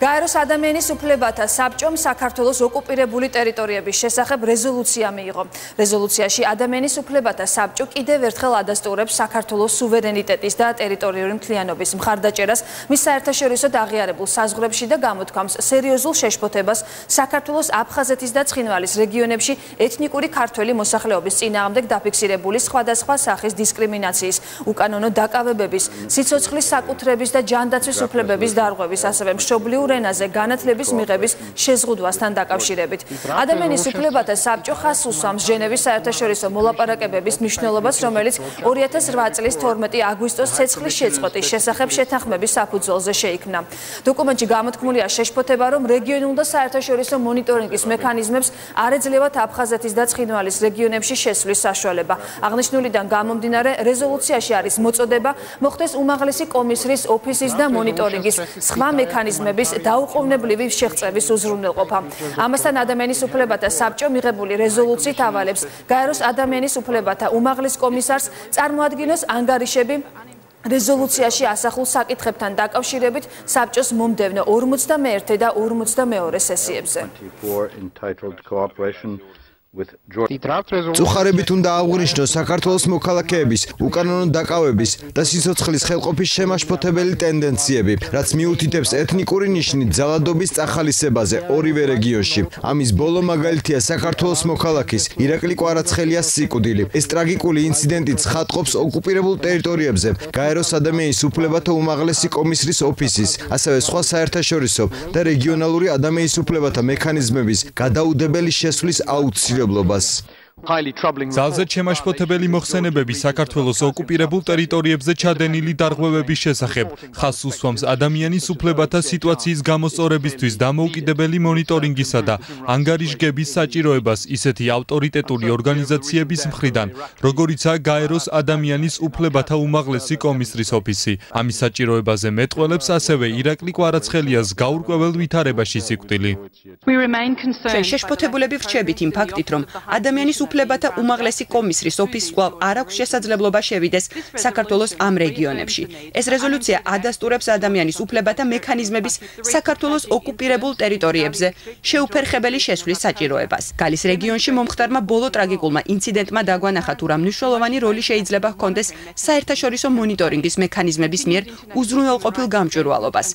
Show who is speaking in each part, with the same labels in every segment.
Speaker 1: გაეროს ადამიანის უფლებათა საბჭომ საქართველოს ოკუპირებული ტერიტორიების შესახებ რეზოლუცია მიიღო. რეზოლუციაში ადამიანის უფლებათა საბჭო კიდევ ერთხელ ადასტურებს საქართველოს სუვერენიტეტის და ტერიტორიული მთლიანობის მხარდაჭერას მის საერთაშორისო აღიარებულ საზღვრებში და გამოთქვამს სერიოზულ შეშფოთებას საქართველოს აფხაზეთის და ცხინვალის რეგიონებში ეთნიკური ქართველი მოსახლეობის წინააღმდეგ დაფიქსირებული სხვადასხვა სახის დისკრიმინაციის, უკანონო დაკავებების, სიცოცხლის საკუთრების და ჯანდაცვის უფლებების დარღვევის, ასევე მშობლიურ ენაზე განათლების მიღების შეზღუდვასთან დაკავშირებით. ადამიანის უფლებათა საბჭო ხაზს უსვამს ჟენევის საერთაშორისო მოლაპარაკებების მნიშვნელობას, რომელიც 2008 წლის 12 აგვისტოს ცეცხლის შეწყვეტის შესახებ შეთანხმების საფუძველზე შეიქმნა. დოკუმენტში გამოთქმულია შეშფოთება, რომ რეგიონულ და საერთაშორისო მონიტორინგის მექანიზმებს არ ეძლევათ აფხაზეთის და ცხინვალის რეგიონებში შესვლის საშუალება. აღნიშნულიდან გამომდინარე, რეზოლუციაში არის მოწოდება მოხდეს უმაღლესი კომისრის ოფისის და მონიტორინგის სხვა მექანიზმების დაუყოვნებლივი შეღწევის უზრუნველყოფა. ამასთან ადამიანის უფლებათა საბჭო მიღებული რეზოლუციით ავალებს გაეროს ადამიანის უფლებათა უმაღლეს კომისარს წარმოადგინოს ანგარიშები რეზოლუციაში ასახულ საკითხებთან დაკავშირებით საბჭოს მომდევნო 41 და 42 სესიებზე.
Speaker 2: წუხარებით უნდა აღვნიშნოს საქართველოს მოქალაქეების უკანონო დაკავების და სიცოცხლის ხელყოფის შემაშფოთებელი ტენდენციები, რაც მიუთითებს ეთნიკური ნიშნით ძალადობის წახალისებაზე ორივე რეგიონში. ამის ბოლო მაგალითია საქართველოს მოქალაქის ირაკლი კვარაცხელიას სიკვდილი. ეს ტრაგიკული ინციდენტი ცხადყოფს ოკუპირებულ ტერიტორიებზე გაეროს ადამიანის უფლებათა უმაღლესი კომისრის ოფისის, ასევე სხვა საერთაშორისო და რეგიონალური ადამიანის უფლებათა მექანიზმების გადაუდებელი შესვლის აუცილებლობას.
Speaker 3: ძალზედ შემაშფოთებელი მოხსენებები საქართველოს ოკუპირებულ ტერიტორიებზე ჩადენილი დარღვევების შესახებ ხაზს უსვამს ადამიანის უფლებათა სიტუაციის გამოსწორებისთვის დამოუკიდებელი მონიტორინგისა და ანგარიშგების საჭიროებას ისეთი ავტორიტეტული ორგანიზაციების მხრიდან, როგორიცაა გაეროს ადამიანის უფლებათა უმაღლესი კომისრის ოფისი. ამის საჭიროებაზე მეტყველებს ასევე ირაკლი კვარაცხელიას გაურკვეველ ვითარებაში სიკვდილი.
Speaker 4: ჩვენ შეშფოთებულები ვრჩებით იმ ფაქტით, რომ ადამიანის უფლებათა უმაღლესი კომისრის ოფისს კვლავ არ აქვს შესაძლებლობა შევიდეს საქართველოს ამ რეგიონებში. ეს რეზოლუცია ადასტურებს ადამიანის უფლებათა მექანიზმების საქართველოს ოკუპირებულ ტერიტორიებზე შეუფერხებელი შესვლის საჭიროებას. გალის რეგიონში მომხდარმა ბოლო ტრაგიკულმა ინციდენტმა დაგვანახა, თუ რა მნიშვნელოვანი როლი შეიძლება ჰქონდეს საერთაშორისო მონიტორინგის მექანიზმების მიერ უზრუნველყოფილ გამჭვირვალობას.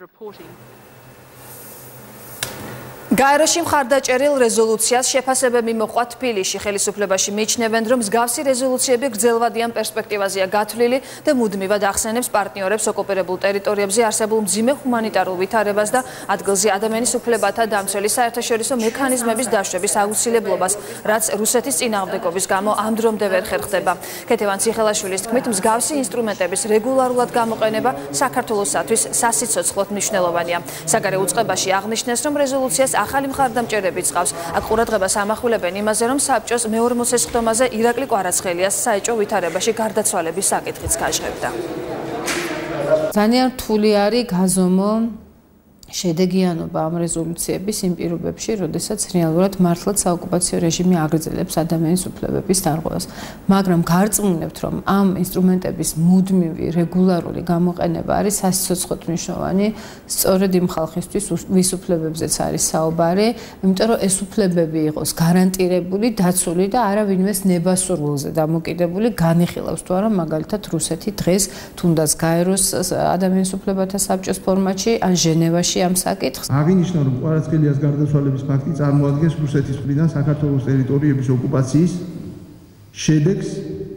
Speaker 1: გაეროში მხარდაჭერილ რეზოლუციას შეფასებები მოყვა თბილისში. ხელისუფლებაში მიიჩნევენ, რომ მსგავსი რეზოლუციები გრძელვადიან პერსპექტივაზეა გათვლილი და მუდმივად ახსენებს პარტნიორებს ოკუპირებულ ტერიტორიებზე არსებულ მძიმე ჰუმანიტარულ ვითარებას და ადგილზე ადამიანის უფლებათა დამცველი საერთაშორისო მექანიზმების დაშვების აუცილებლობას, რაც რუსეთის წინააღმდეგობის გამო ამ დრომდე ვერ ხერხდება. ქეთევან ციხელაშვილის თქმით, მსგავსი ინსტრუმენტების რეგულარულად გამოყენება საქართველოსათვის სასიცოცხლოდ მნიშვნელოვანია. საგარეო უწყებაში აღნიშნეს, რომ რეზოლუციას ახალი მხარდამჭერები წყავს. აქ ყურადღებას ამახვილებენ იმაზე, რომ საბჭოს მეორე მოსესხდომაზე ირაკლი კვარაცხელიას საეჭვო ვითარებაში გარდაცვალების საკითხიც გაჟღერდა.
Speaker 5: ძალიან რთული არის გაზომო შედეგიანობა ამ რეზოლუციების იმ პირობებში, როდესაც რეალურად მართლაც საოკუპაციო რეჟიმი აგრძელებს ადამიანის უფლებების დარღვევას. მაგრამ გარწმუნებთ, რომ ამ ინსტრუმენტების მუდმივი რეგულარული გამოყენება არის სასიცოცხლოდ მნიშვნელოვანი სწორედ იმ ხალხისთვის, ვის უფლებებზეც არის საუბარი, იმიტომ რომ ეს უფლებები იყოს გარანტირებული, დაცული და არა ვინმეს ნებასურველზე დამოკიდებული, განიხილავს თუ არა მაგალითად რუსეთი დღეს თუნდაც გაეროს ადამიანის უფლებათა საბჭოს ფორმატში ან ჟენევაში ამ საკითხს.
Speaker 6: აღინიშნა, რომ კვარაცხელიას გარდაცვალების ფაქტი წარმოადგენს რუსეთის მხრიდან საქართველოს ტერიტორიების ოკუპაციის შედეგს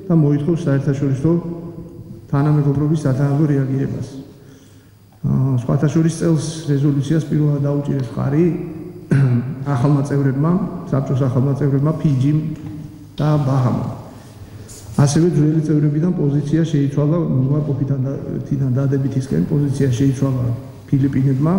Speaker 6: და მოითხოვს საერთაშორისო თანამეგობრობის სათანადო რეაგირებას. სხვათა შორის წელს რეზოლუციას პირველად დაუჭირეს მხარი ახალმა წევრებმა, საბჭოს ახალმა წევრებმა ფიჯიმ და ბაჰამამ. ასევე ძველი წევრებიდან პოზიცია შეიცვალა უარყოფითიდან დადებითისკენ პოზიცია შეიცვალა ფილიპინებმა.